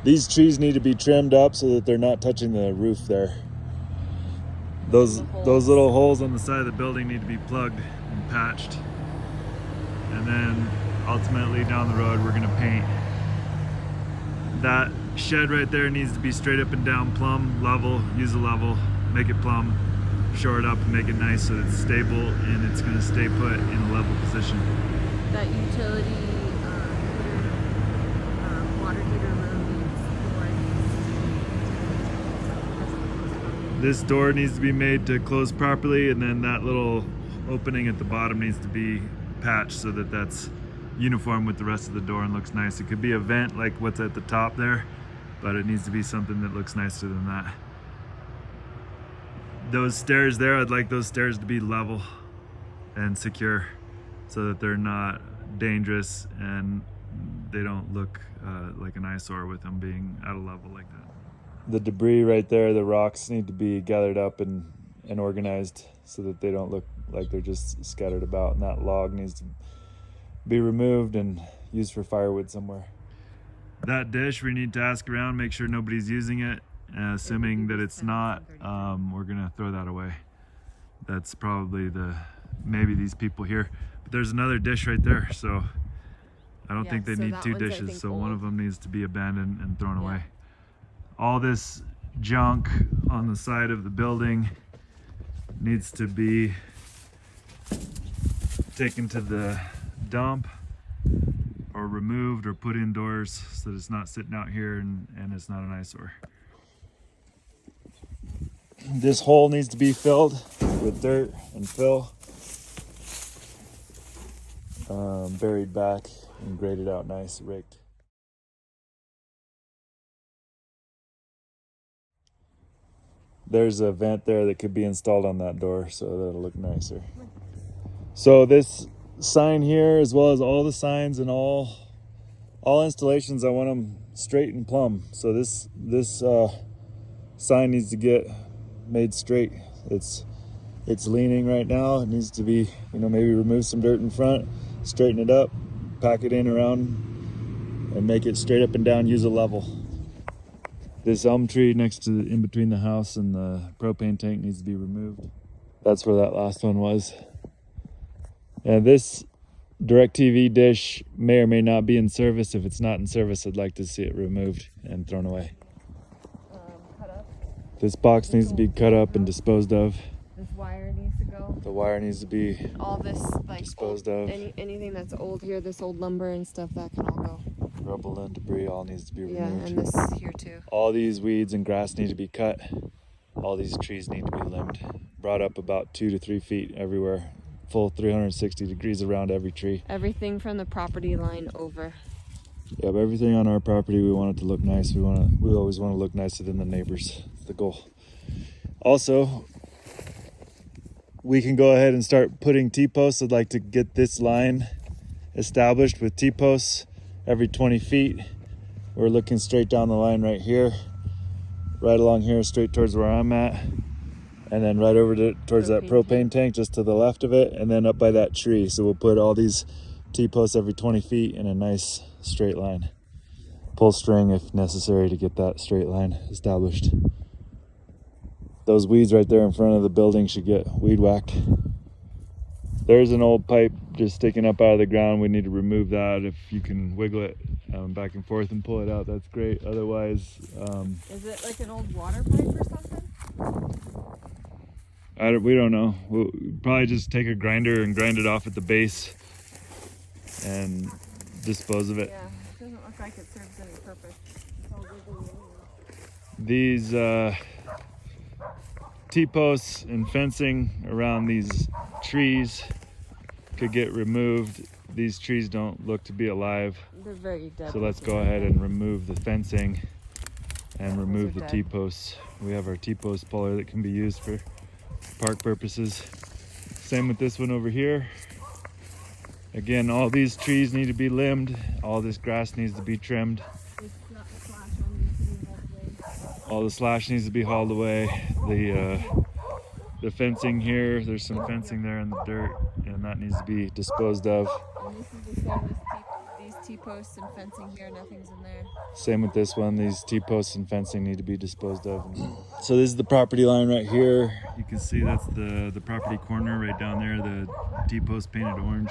These trees need to be trimmed up so that they're not touching the roof there. Those little holes on the side of the building need to be plugged and patched. And then ultimately down the road we're gonna paint. That shed right there needs to be straight up and down plumb, level, use a level, make it plumb, shore it up and make it nice so it's stable and it's gonna stay put in a level position. That utility water heater room needs This door needs to be made to close properly, and then that little opening at the bottom needs to be patched so that that's uniform with the rest of the door and looks nice. It could be a vent like what's at the top there, but it needs to be something that looks nicer than that. Those stairs there, I'd like those stairs to be level and secure so that they're not dangerous and they don't look like an eyesore with them being at a level like that. The debris right there, the rocks need to be gathered up and organized so that they don't look like they're just scattered about, and that log needs to be removed and used for firewood somewhere. That dish, we need to ask around, make sure nobody's using it. Assuming that it's not, we're gonna throw that away. That's probably maybe these people here. But there's another dish right there, so I don't think they need two dishes, so one of them needs to be abandoned and thrown away. All this junk on the side of the building needs to be taken to the dump or removed or put indoors so that it's not sitting out here and it's not an eyesore. This hole needs to be filled with dirt and fill, buried back and graded out nice, raked. There's a vent there that could be installed on that door, so that'll look nicer. So this sign here, as well as all the signs and all installations, I want them straight and plumb. So this sign needs to get made straight. It's leaning right now. It needs to be, maybe remove some dirt in front, straighten it up, pack it in around, and make it straight up and down, use a level. This elm tree in between the house and the propane tank needs to be removed. That's where that last one was. And this DirecTV dish may or may not be in service. If it's not in service, I'd like to see it removed and thrown away. cut up. This box needs to be cut up and disposed of. This wire needs to go. The wire needs to be all this disposed of. Anything that's old here, this old lumber and stuff, that can all go. Rubble and debris all needs to be removed. Yeah, and this here too. All these weeds and grass need to be cut. All these trees need to be limbed. Brought up about 2 to 3 feet everywhere. Full 360 degrees around every tree. Everything from the property line over. Yep, everything on our property, we want it to look nice. We always want to look nicer than the neighbors. It's the goal. Also, we can go ahead and start putting T-posts. I'd like to get this line established with T-posts every 20 feet. We're looking straight down the line right here, right along here, straight towards where I'm at, and then right over towards that propane tank just to the left of it, and then up by that tree. So we'll put all these T-posts every 20 feet in a nice straight line. Pull string if necessary to get that straight line established. Those weeds right there in front of the building should get weed whacked. There's an old pipe just sticking up out of the ground. We need to remove that. If you can wiggle it back and forth and pull it out, that's great. Otherwise, is it like an old water pipe or something? We don't know. We'll probably just take a grinder and grind it off at the base and dispose of it. Yeah, it doesn't look like it serves any purpose. It's all wiggly anyway. These T-posts and fencing around these trees could get removed. These trees don't look to be alive. They're very dead. So let's go ahead and remove the fencing and remove the T-posts. We have our T-post puller that can be used for park purposes. Same with this one over here. Again, all these trees need to be limbed. All this grass needs to be trimmed. All the slash needs to be hauled away. The fencing here, there's some fencing there in the dirt, and that needs to be disposed of. And this is the same as these T-posts and fencing here, nothing's in there. Same with this one. These T-posts and fencing need to be disposed of. So this is the property line right here. You can see that's the property corner right down there, the T-post painted orange.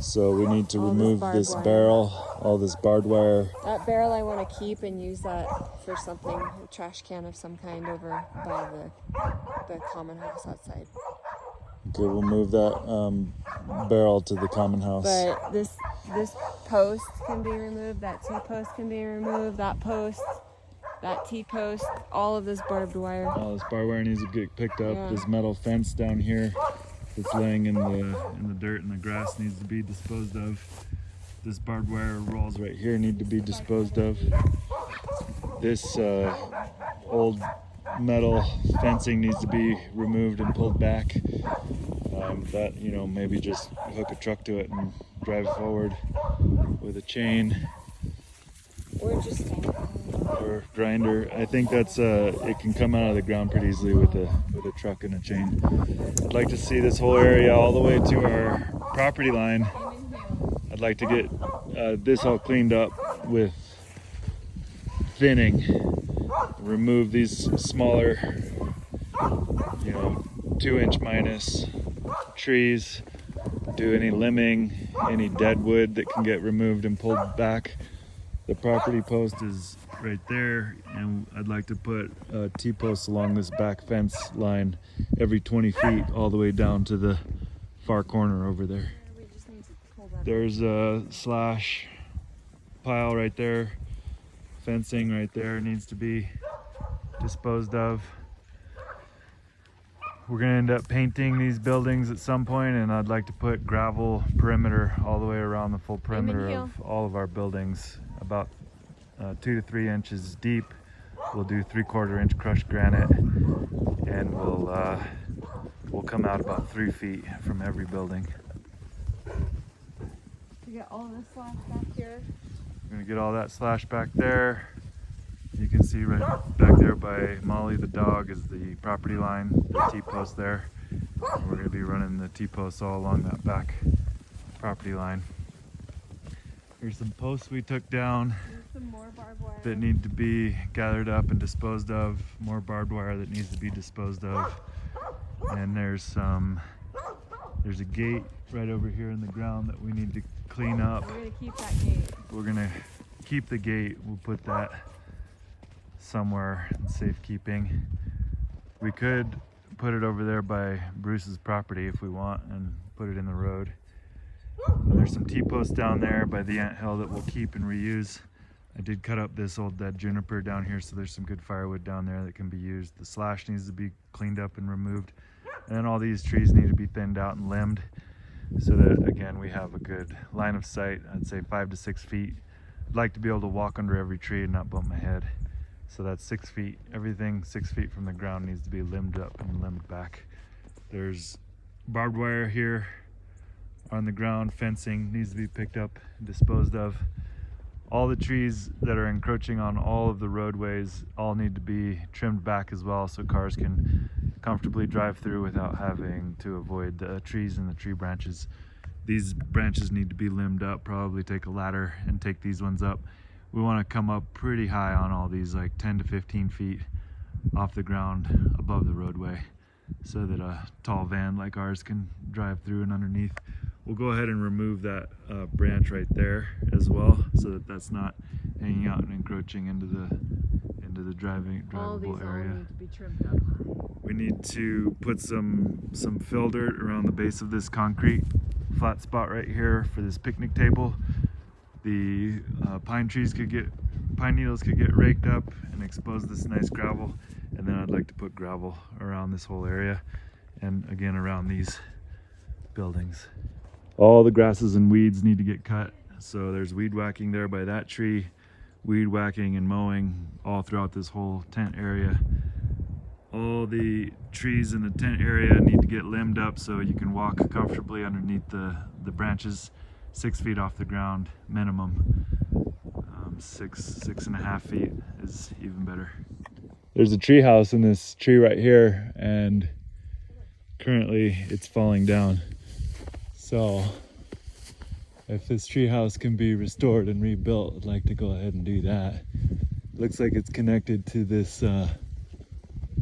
So we need to All this remove barbed this wire. barrel, all this barbed wire. That barrel I want to keep and use that for something, a trash can of some kind over by the common house outside. Okay, we'll move that barrel to the common house. But this post can be removed, that T-post can be removed, that post, that T-post, all of this barbed wire. All this barbed wire needs to get picked up. Yeah. This metal fence down here that's laying in the dirt and the grass needs to be disposed of. This barbed wire rolls right here need to be disposed of. This old metal fencing needs to be removed and pulled back. That, you know, maybe just hook a truck to it and drive forward with a chain Or just or grinder. I think that's it can come out of the ground pretty easily with a truck and a chain. I'd like to see this whole area all the way to our property line. I'd like to get this all cleaned up with thinning. Remove these smaller, you know, 2-inch minus trees. Do any limbing, any dead wood that can get removed and pulled back. The property post is right there, and I'd like to put T-posts along this back fence line every 20 feet all the way down to the far corner over there. we just need to pull that. There's a slash pile right there. Fencing right there needs to be disposed of. We're gonna end up painting these buildings at some point, and I'd like to put gravel perimeter all the way around the full perimeter of all of our buildings, about 2 to 3 inches deep. We'll do 3/4 inch crushed granite, and we'll come out about 3 feet from every building. To get all this slash back here. We're gonna get all that slash back there. You can see right back there by Molly the dog is the property line, the T-post there. And we're gonna be running the T-posts all along that back property line. Here's some posts we took down There's some more barbed wire. that need to be gathered up and disposed of. More barbed wire that needs to be disposed of. And there's a gate right over here in the ground that we need to clean up. We're gonna keep that gate. We're gonna keep the gate. We'll put that somewhere in safekeeping. We could put it over there by Bruce's property if we want and put it in the road. And there's some T-posts down there by the anthill that we'll keep and reuse. I did cut up this old dead juniper down here, so there's some good firewood down there that can be used. The slash needs to be cleaned up and removed. And then all these trees need to be thinned out and limbed so that, again, we have a good line of sight. I'd say 5 to 6 feet. I'd like to be able to walk under every tree and not bump my head. So that's 6 feet. Everything 6 feet from the ground needs to be limbed up and limbed back. There's barbed wire here on the ground. Fencing needs to be picked up and disposed of. All the trees that are encroaching on all of the roadways all need to be trimmed back as well, so cars can comfortably drive through without having to avoid the trees and the tree branches. These branches need to be limbed up, probably take a ladder and take these ones up. We want to come up pretty high on all these, like 10 to 15 feet off the ground above the roadway, so that a tall van like ours can drive through and underneath. We'll go ahead and remove that branch right there as well, so that that's not hanging out and encroaching into the All these drivable all area. need to be trimmed up. We need to put some fill dirt around the base of this concrete flat spot right here for this picnic table. The pine needles could get raked up and expose this nice gravel, and then I'd like to put gravel around this whole area, and again around these buildings. All the grasses and weeds need to get cut, so there's weed whacking there by that tree, weed whacking and mowing all throughout this whole tent area. All the trees in the tent area need to get limbed up so you can walk comfortably underneath the branches, 6 feet off the ground minimum. 6.5 feet is even better. There's a tree house in this tree right here, and currently it's falling down. So if this treehouse can be restored and rebuilt, I'd like to go ahead and do that. Looks like it's connected to this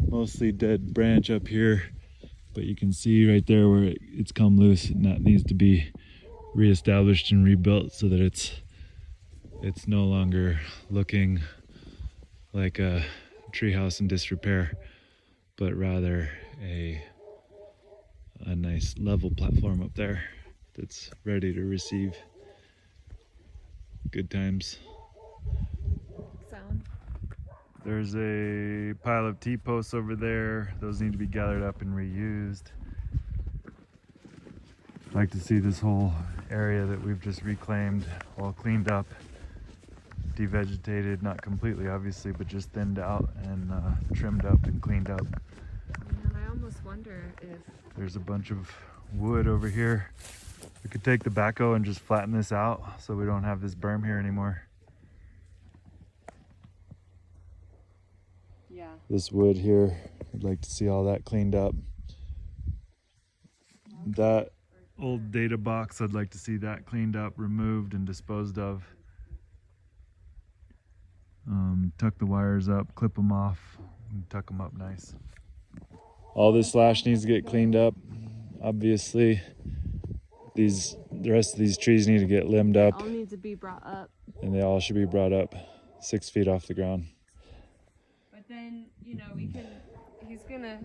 mostly dead branch up here, but you can see right there where it's come loose, and that needs to be reestablished and rebuilt so that it's no longer looking like a treehouse in disrepair, but rather a nice level platform up there that's ready to receive good times. Sound. There's a pile of T-posts over there. Those need to be gathered up and reused. I'd like to see this whole area that we've just reclaimed all cleaned up, devegetated, not completely obviously, but just thinned out and trimmed up and cleaned up. And I almost wonder if There's a bunch of wood over here. We could take the backhoe and just flatten this out so we don't have this berm here anymore. yeah. This wood here, I'd like to see all that cleaned up. That old data box, I'd like to see that cleaned up, removed, and disposed of. Tuck the wires up, clip them off, and tuck them up nice. All this slash needs to get cleaned up. Obviously, the rest of these trees need to get limbed up, All needs to be brought up. and they all should be brought up 6 feet off the ground. But then, you know, we can. He's gonna.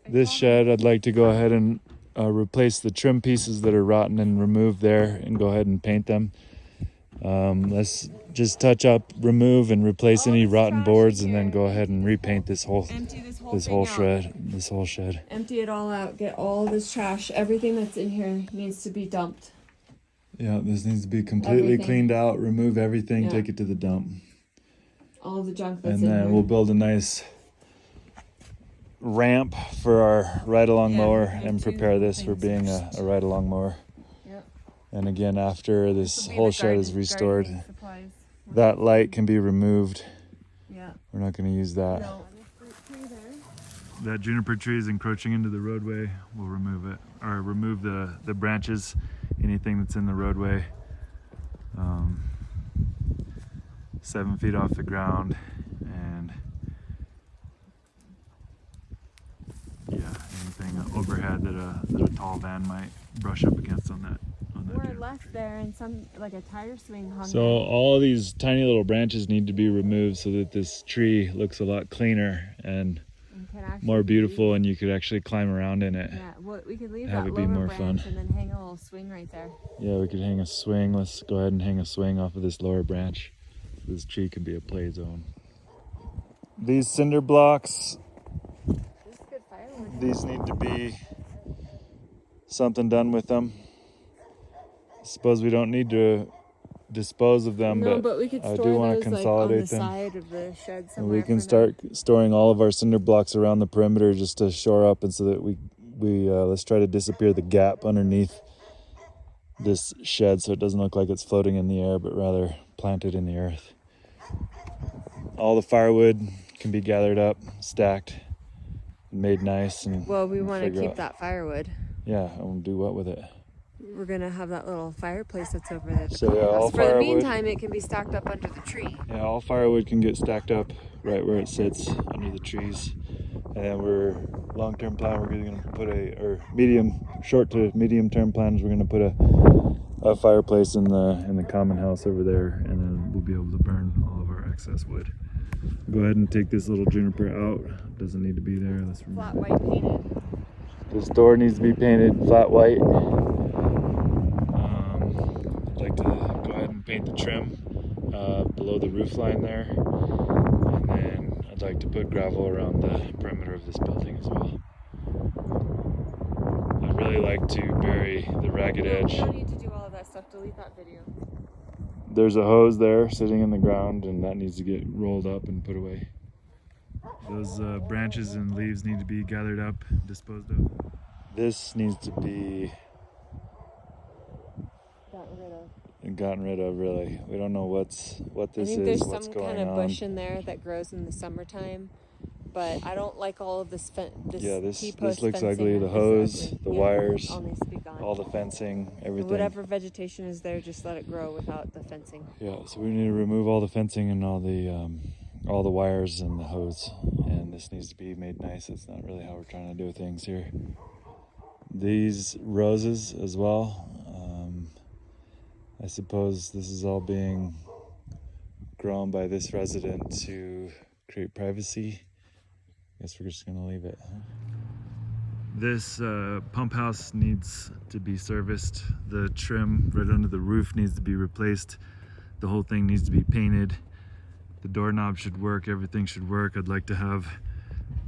This shed, I'd like to go ahead and replace the trim pieces that are rotten and remove there, and go ahead and paint them. Let's just touch up, remove, and replace any rotten boards, and then go ahead and repaint this whole Empty this whole this thing whole out. shred, this whole shed. Empty it all out. Get all this trash. Everything that's in here needs to be dumped. Yeah, this needs to be completely Everything. cleaned out. Remove everything, Yeah. take it to the dump, All the junk that's and in then here. we'll build a nice ramp for our ride-along Yeah, mower like and 2 prepare this for things. being a ride-along mower. Yep. And again, after this This'll be whole the shed is garden- restored, gardening supplies. that light can be removed. Yeah. We're not going to use that. No. That juniper tree is encroaching into the roadway. We'll remove it, or remove the branches, anything that's in the roadway. 7 feet off the ground, and yeah, anything overhead that a tall van might brush up against on that. Or juniper left tree. there and some like a tire swing hung So there. all these tiny little branches need to be removed so that this tree looks a lot cleaner and And can actually more be- beautiful, and you could actually climb around in it. Yeah, well, we could leave Have that it be lower more branch fun. and then hang a little swing right there. Yeah, we could hang a swing. Let's go ahead and hang a swing off of this lower branch. This tree could be a play zone. These cinder blocks, This is good firewood. these need to be something done with them. Suppose we don't need to dispose of them, No, but we could I store do wanna those like on the consolidate them. side of the shed somewhere. we can for start storing all of our cinder blocks around the perimeter just to shore up, and so that we let's try to disappear the gap underneath this shed so it doesn't look like it's floating in the air, but rather planted in the earth. All the firewood can be gathered up, stacked, and made nice, and now. Well, we want to figure keep out- that firewood. Yeah, and we'll do what with it? We're gonna have that little fireplace that's over there. So, yeah, all For the firewood- meantime, it can be stacked up under the tree. Yeah, all firewood can get stacked up right where it sits under the trees. And then we're long-term plan. We're going to put short to medium-term plans. We're going to put a fireplace in the common house over there, and then we'll be able to burn all of our excess wood. Go ahead and take this little juniper out. Doesn't need to be there. Let's remove Flat it. white painted. This door needs to be painted flat white. I'd like to go ahead and paint the trim below the roof line there, and then I'd like to put gravel around the perimeter of this building as well. I'd really like to bury the ragged We edge. don't need to do all of that stuff. Delete that video. There's a hose there sitting in the ground, and that needs to get rolled up and put away. Those branches and leaves need to be gathered up, disposed of. This needs to be gotten rid of, really. We don't know what I this think is, there's what's some going kind of on. bush in there that grows in the summertime but I don't like all of this. Yeah, this T-post looks fencing. ugly. The It's hose, ugly. the Yeah, wires, all needs to be gone. all the fencing, everything. Whatever vegetation is there, just let it grow without the fencing. Yeah, so we need to remove all the fencing and all the wires and the hose, and this needs to be made nice. It's not really how we're trying to do things here. These roses as well. I suppose this is all being grown by this resident to create privacy. I guess we're just gonna leave it. This pump house needs to be serviced. The trim right under the roof needs to be replaced. The whole thing needs to be painted. The doorknob should work, everything should work. I'd like to have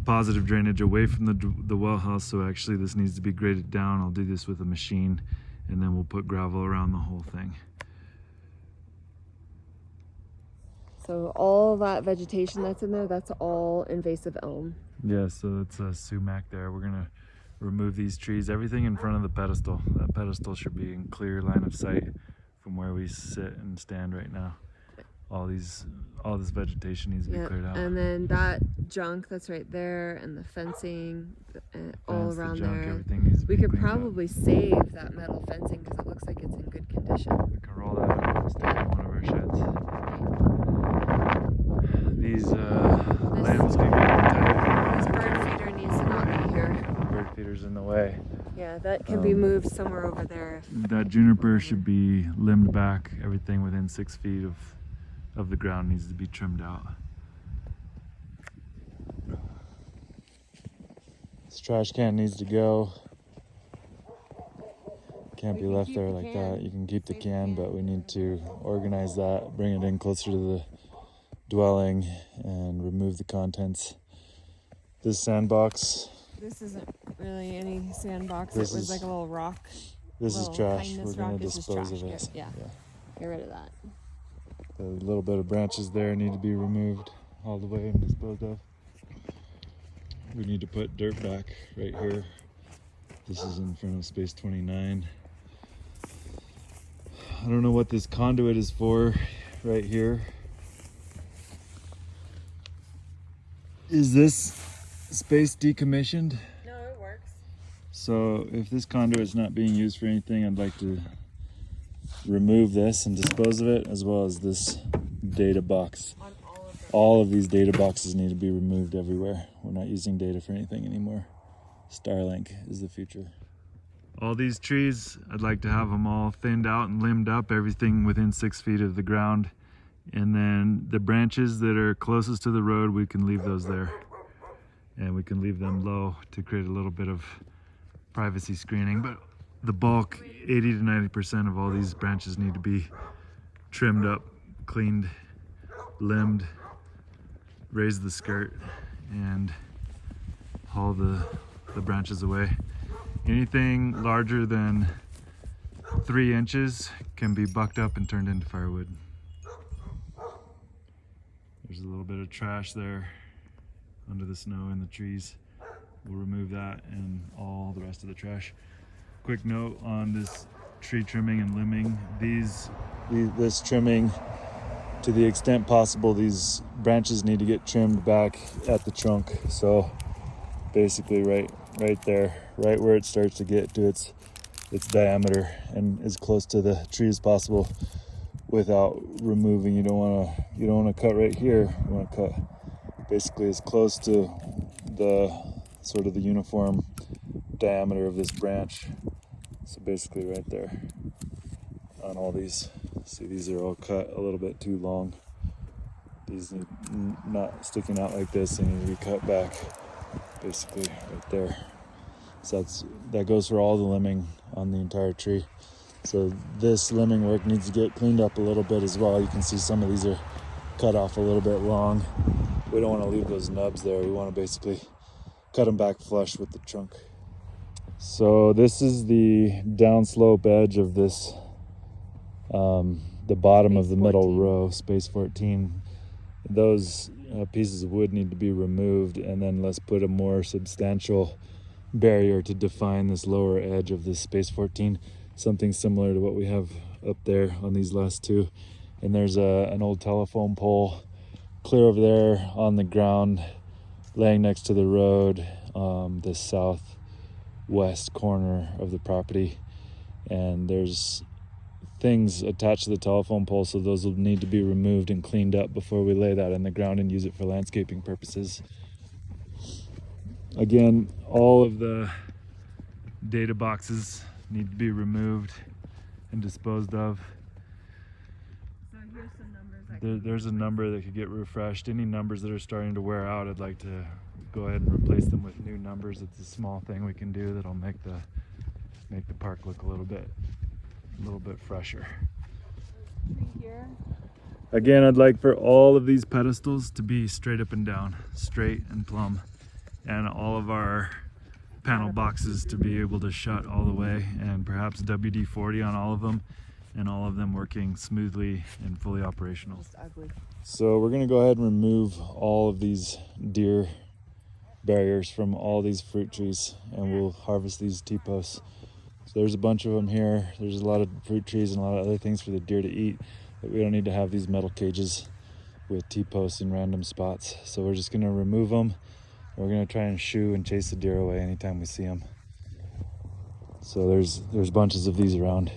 positive drainage away from the well house, so actually this needs to be graded down. I'll do this with a machine, and then we'll put gravel around the whole thing. So all that vegetation that's in there, that's all invasive elm. Yeah, so it's a sumac there. We're gonna remove these trees, everything in front of the pedestal. That pedestal should be in clear line of sight from where we sit and stand right now. All this vegetation needs to be cleared out. And then that junk that's right there, and the fencing, all Fence, around the junk, there. everything needs to We be could cleaned up. probably save that metal fencing because it looks like it's in good condition. We can roll that up and stick it in one of our sheds. These lambs can get tight. This bird feeder needs to not be here. Bird feeder's in the way. Yeah, that can be moved somewhere over there. That juniper should be limbed back. Everything within 6 feet of the ground needs to be trimmed out. This trash can needs to go. Can't be left there like that. You can keep the can, but we need to organize that, bring it in closer to the dwelling, and remove the contents. This sandbox. This isn't really any sandbox. This It was is- like a little rock. This is Little trash. kindness We're gonna rock is just dispose trash. of it. Yeah. Get rid of that. The little bit of branches there need to be removed all the way and disposed of. We need to put dirt back right here. This is in front of space 29. I don't know what this conduit is for right here. Is this space decommissioned? No, it works. So if this conduit is not being used for anything, I'd like to remove this and dispose of it, as well as this data box. On all of them. All of these data boxes need to be removed everywhere. We're not using data for anything anymore. Starlink is the future. All these trees, I'd like to have them all thinned out and limbed up, everything within 6 feet of the ground. And then the branches that are closest to the road, we can leave those there. And we can leave them low to create a little bit of privacy screening. But the bulk, 80 to 90% of all these branches need to be trimmed up, cleaned, limbed, raise the skirt, and haul the branches away. Anything larger than 3 inches can be bucked up and turned into firewood. There's a little bit of trash there under the snow and the trees. We'll remove that and all the rest of the trash. Quick note on this tree trimming and limbing. This trimming, to the extent possible, these branches need to get trimmed back at the trunk. So basically right there, right where it starts to get to its diameter and as close to the tree as possible without removing. You don't want to cut right here. You want to cut basically as close to the sort of the uniform diameter of this branch. So basically right there on all these. See, these are all cut a little bit too long. These need not sticking out like this. They need to be cut back basically right there. So that goes for all the limbing on the entire tree. So this limbing work needs to get cleaned up a little bit as well. You can see some of these are cut off a little bit long. We don't want to leave those nubs there. We want to basically cut them back flush with the trunk. So this is the downslope edge of this, the bottom of the middle row, space 14. Those pieces of wood need to be removed, and then let's put a more substantial barrier to define this lower edge of this space 14. Something similar to what we have up there on these last two. And there's an old telephone pole clear over there on the ground laying next to the road, the southwest corner of the property, and there's things attached to the telephone pole, so those will need to be removed and cleaned up before we lay that in the ground and use it for landscaping purposes. Again, all of the data boxes need to be removed and disposed of. So here's some numbers. There's a number that could get refreshed. Any numbers that are starting to wear out, I'd like to go ahead and replace them with new numbers. It's a small thing we can do that'll make the park look a little bit fresher. Here. Again, I'd like for all of these pedestals to be straight up and down, straight and plumb, and all of our panel boxes to be able to shut all the way, and perhaps WD-40 on all of them, and all of them working smoothly and fully operational. Just ugly. So we're gonna go ahead and remove all of these deer barriers from all these fruit trees, and we'll harvest these T-posts. So there's a bunch of them here. There's a lot of fruit trees and a lot of other things for the deer to eat, but we don't need to have these metal cages with T-posts in random spots. So we're just gonna remove them. We're gonna try and shoo and chase the deer away anytime we see them. So there's bunches of these around.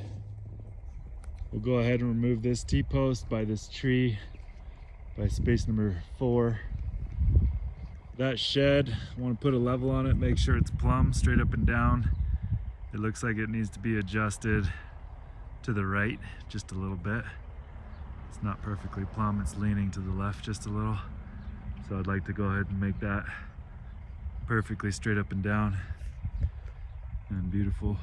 We'll go ahead and remove this T-post by this tree, by space number 4. That shed, I want to put a level on it, make sure it's plumb, straight up and down. It looks like it needs to be adjusted to the right just a little bit. It's not perfectly plumb, it's leaning to the left just a little. So I'd like to go ahead and make that perfectly straight up and down and beautiful.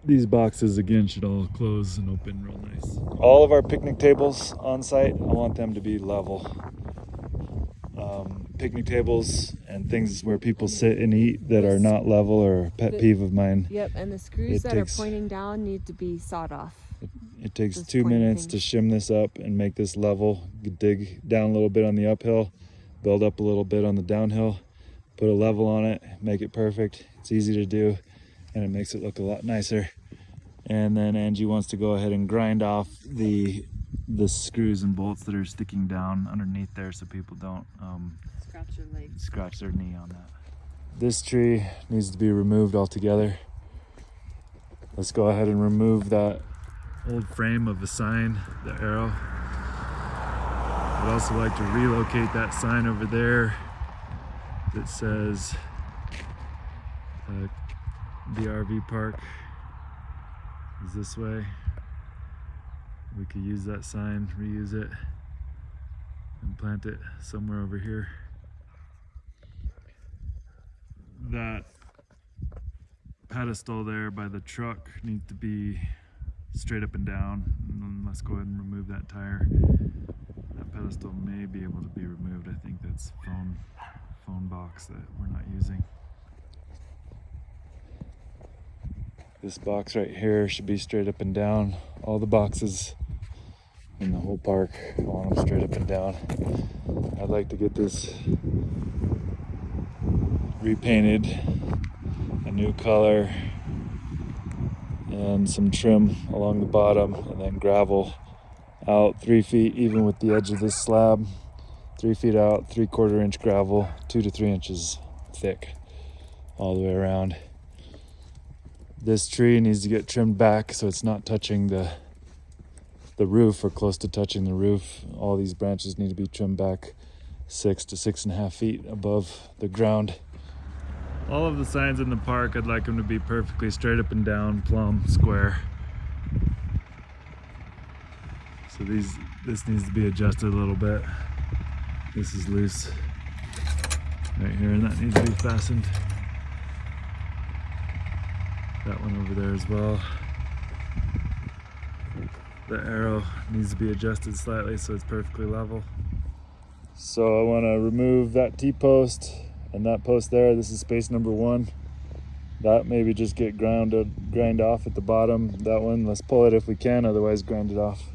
These boxes again should all close and open real nice. All of our picnic tables on site, I want them to be level. Picnic tables and things where people sit and eat that are not level are a pet peeve of mine. Yep, and the screws that are pointing down need to be sawed off. It takes 2 minutes to shim this up and make this level. You dig down a little bit on the uphill, build up a little bit on the downhill, put a level on it, make it perfect. It's easy to do, and it makes it look a lot nicer. And then Angie wants to go ahead and grind off the screws and bolts that are sticking down underneath there so people don't scratch their knee on that. This tree needs to be removed altogether. Let's go ahead and remove that old frame of a sign, the arrow. I'd also like to relocate that sign over there that says the RV park is this way. We could use that sign, reuse it, and plant it somewhere over here. That pedestal there by the truck needs to be straight up and down. And then let's go ahead and remove that tire. That pedestal may be able to be removed. I think that's phone box that we're not using. This box right here should be straight up and down. All the boxes in the whole park, I want them straight up and down. I'd like to get this repainted, a new color, and some trim along the bottom, and then gravel out 3 feet even with the edge of this slab. 3 feet out, 3/4 inch gravel, 2 to 3 inches thick all the way around. This tree needs to get trimmed back so it's not touching the roof or close to touching the roof. All these branches need to be trimmed back 6 to 6.5 feet above the ground. All of the signs in the park, I'd like them to be perfectly straight up and down, plumb, square. So this needs to be adjusted a little bit. This is loose right here, and that needs to be fastened. That one over there as well. The arrow needs to be adjusted slightly so it's perfectly level. So I want to remove that T-post and that post there. This is space number 1. That maybe just get grind off at the bottom. That one, let's pull it if we can, otherwise grind it off.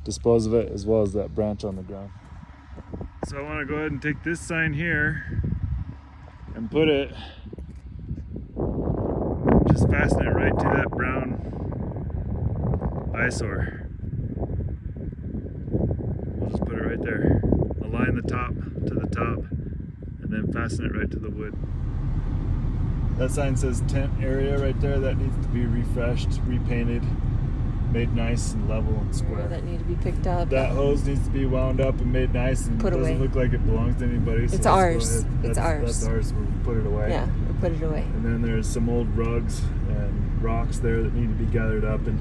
Dispose of it, as well as that branch on the ground. So I want to go ahead and take this sign here and put it, just fasten it right to that brown eyesore. We'll just put it right there. align the top to the top, and then fasten it right to the wood. That sign says tent area right there. That needs to be refreshed, repainted, made nice and level and square. That need to be picked up. That hose needs to be wound up and made nice and Put doesn't away. look like it belongs to anybody. So It's let's go ours. ahead. It's ours. That's ours. We'll put it away. Yeah, we'll put it away. And then there's some old rugs and rocks there that need to be gathered up, and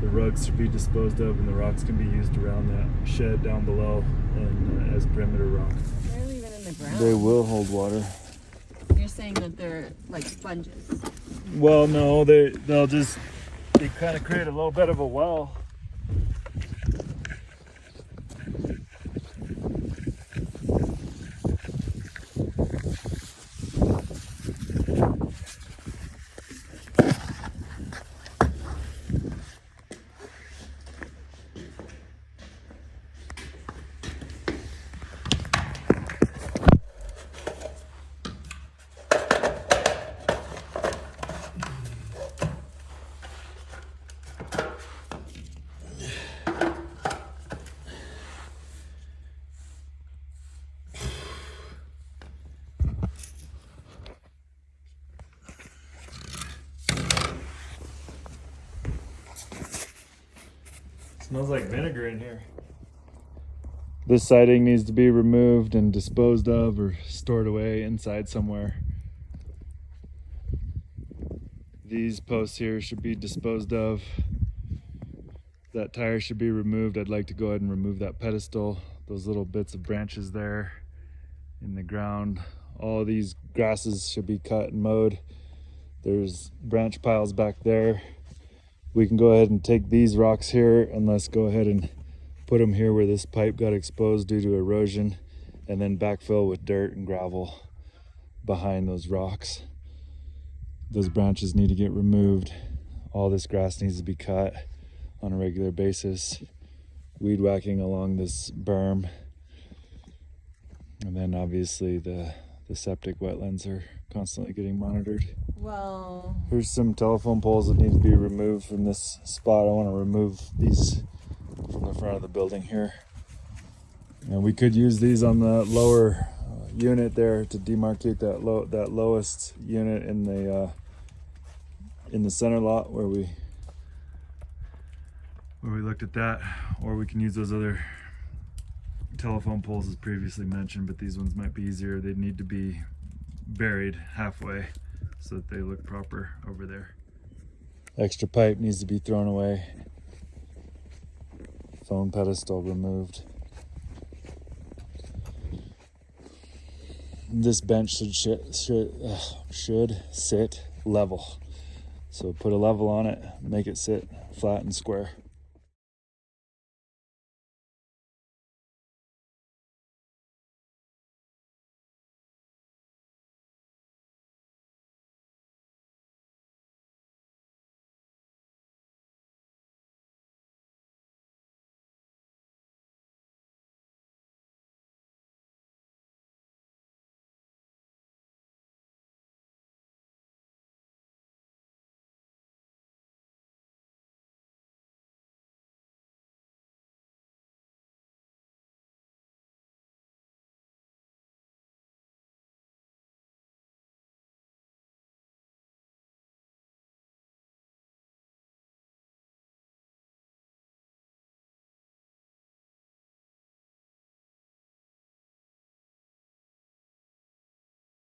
the rugs should be disposed of, and the rocks can be used around that shed down below and as perimeter rock. They're even in the ground. They will hold water. You're saying that they're like sponges. Well, no, they kind of create a little bit of a well. Smells like vinegar in here. This siding needs to be removed and disposed of or stored away inside somewhere. These posts here should be disposed of. That tire should be removed. I'd like to go ahead and remove that pedestal. Those little bits of branches there in the ground. All these grasses should be cut and mowed. There's branch piles back there. We can go ahead and take these rocks here and let's go ahead and put them here where this pipe got exposed due to erosion, and then backfill with dirt and gravel behind those rocks. Those branches need to get removed. All this grass needs to be cut on a regular basis. Weed whacking along this berm. And then obviously the septic wetlands are constantly getting monitored. Well, Here's some telephone poles that need to be removed from this spot. I want to remove these from the front of the building here. And we could use these on the lower unit there to demarcate that lowest unit in the center lot where we looked at that, or we can use those other telephone poles as previously mentioned, but these ones might be easier. They need to be buried halfway so that they look proper over there. Extra pipe needs to be thrown away. Phone pedestal removed. This bench should sit level. So put a level on it, make it sit flat and square.